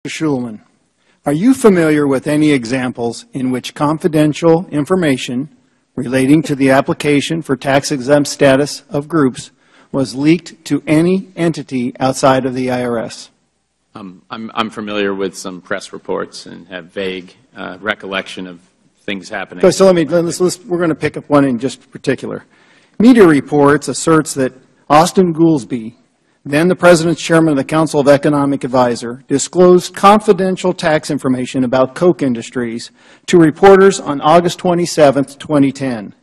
Shulman, are you familiar with any examples in which confidential information relating to the application for tax-exempt status of groups was leaked to any entity outside of the IRS? I'm familiar with some press reports and have vague recollection of things happening. Okay, so we're going to pick up one in just particular. Media reports asserts that Austin Goolsbee, then the President's chairman of the Council of Economic Advisor, disclosed confidential tax information about Koch Industries to reporters on August 27, 2010.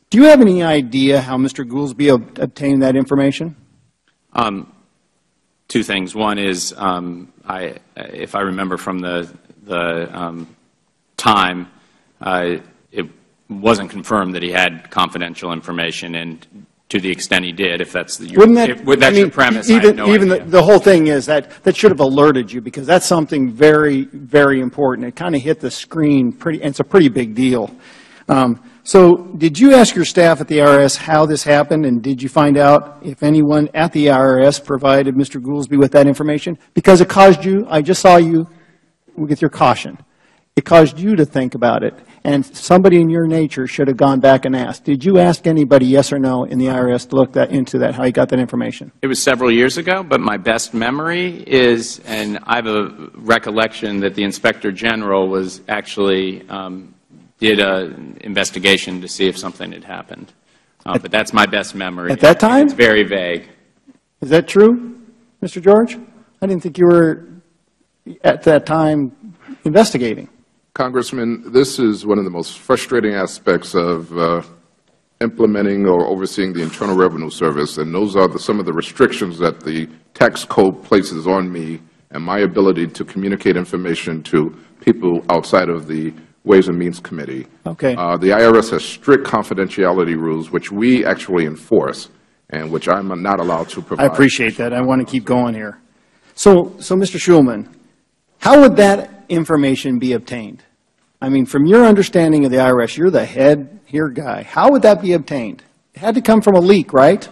Do you have any idea how Mr. Goolsbee obtained that information? Two things. One is, if I remember from the time, it wasn't confirmed that he had confidential information, and to the extent he did, if that's your premise, I have no idea. The whole thing is that should have alerted you, because that's something very, very important. It kind of hit the screen and it's a pretty big deal. So did you ask your staff at the IRS how this happened, and did you find out if anyone at the IRS provided Mr. Goolsbee with that information? Because it caused you, I just saw you with your caution, it caused you to think about it, and somebody in your nature should have gone back and asked. Did you ask anybody, yes or no, in the IRS to look into that, how you got that information? It was several years ago, but my best memory is, and I have a recollection that the Inspector General was actually did an investigation to see if something had happened. But that's my best memory. At that time? It's very vague. Is that true, Mr. George? I didn't think you were, at that time, investigating. Congressman, this is one of the most frustrating aspects of implementing or overseeing the Internal Revenue Service, and those are some of the restrictions that the tax code places on me and my ability to communicate information to people outside of the Ways and Means Committee. Okay. The IRS has strict confidentiality rules, which we actually enforce, and which I'm not allowed to provide. I appreciate that. I want to keep going here. So Mr. Shulman, how would that information be obtained? I mean, from your understanding of the IRS, you're the head here guy. How would that be obtained? It had to come from a leak, right?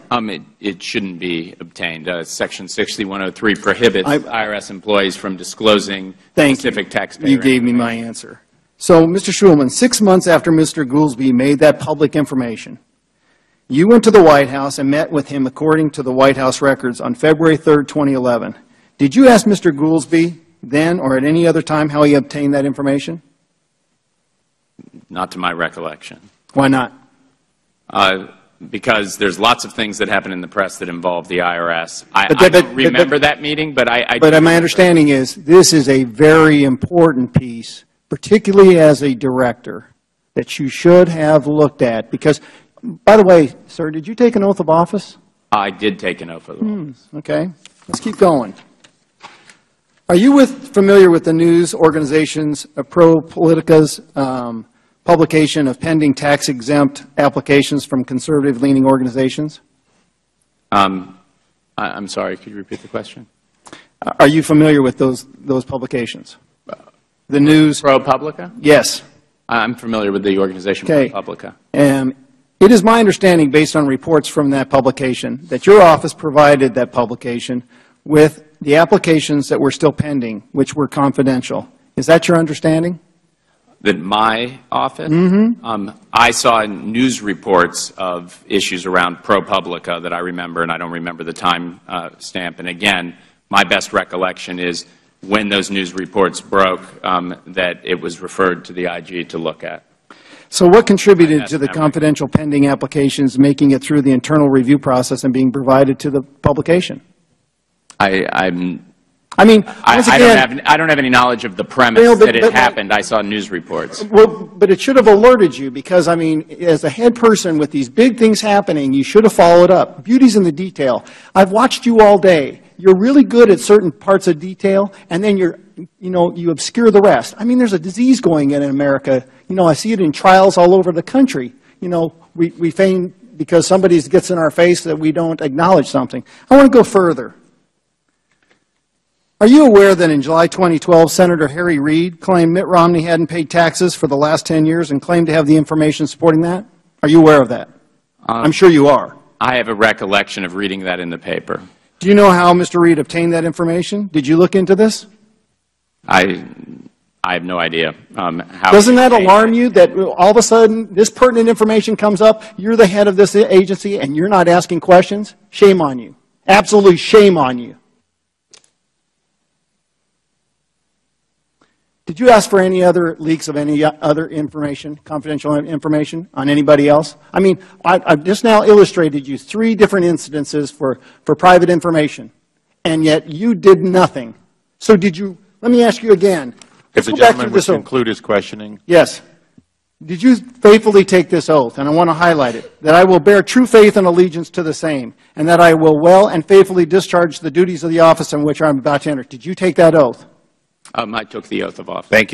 It shouldn't be obtained. Section 6103 prohibits IRS employees from disclosing specific taxpayer information. You gave me my answer. So, Mr. Shulman, 6 months after Mr. Goolsbee made that public information, you went to the White House and met with him according to the White House records on February 3rd, 2011. Did you ask Mr. Goolsbee then or at any other time how he obtained that information? Not to my recollection. Why not? Because there's lots of things that happen in the press that involve the IRS. I don't remember that meeting, but But my understanding is this is a very important piece, particularly as a director, that you should have looked at. Because, by the way, sir, did you take an oath of office? I did take an oath of office. Okay. Let's keep going. Are you familiar with the news organization's ProPolitica's publication of pending tax-exempt applications from conservative-leaning organizations? I'm sorry. Could you repeat the question? Are you familiar with those publications? The news. ProPublica? Yes. I'm familiar with the organization ProPublica. It is my understanding, based on reports from that publication, that your office provided that publication with the applications that were still pending, which were confidential. Is that your understanding? That my office? Mm-hmm. I saw news reports of issues around ProPublica that I remember, and I don't remember the time stamp. And again, my best recollection is when those news reports broke, that it was referred to the IG to look at. So what contributed to the confidential pending applications making it through the internal review process and being provided to the publication? I don't have any knowledge of the premise that it happened. I saw news reports. Well, but it should have alerted you, because, I mean, as a head person with these big things happening, you should have followed up. Beauty's in the detail. I've watched you all day. You're really good at certain parts of detail, and then you obscure the rest. I mean, there's a disease going in America. I see it in trials all over the country. We feign because somebody gets in our face that we don't acknowledge something. I want to go further. Are you aware that in July 2012, Senator Harry Reid claimed Mitt Romney hadn't paid taxes for the last 10 years and claimed to have the information supporting that? Are you aware of that? I'm sure you are. I have a recollection of reading that in the paper. Do you know how Mr. Reid obtained that information? Did you look into this? I have no idea how. Doesn't that alarm you that all of a sudden this pertinent information comes up, you're the head of this agency, and you're not asking questions? Shame on you. Absolutely shame on you. Did you ask for any other leaks of any other information, confidential information on anybody else? I mean, I've just now illustrated you 3 different incidences for private information, and yet you did nothing. So did you, let me ask you again. If the gentleman would conclude his questioning. Yes. Did you faithfully take this oath, and I want to highlight it, that I will bear true faith and allegiance to the same, and that I will well and faithfully discharge the duties of the office in which I'm about to enter? Did you take that oath? I took the oath of office. Thank you.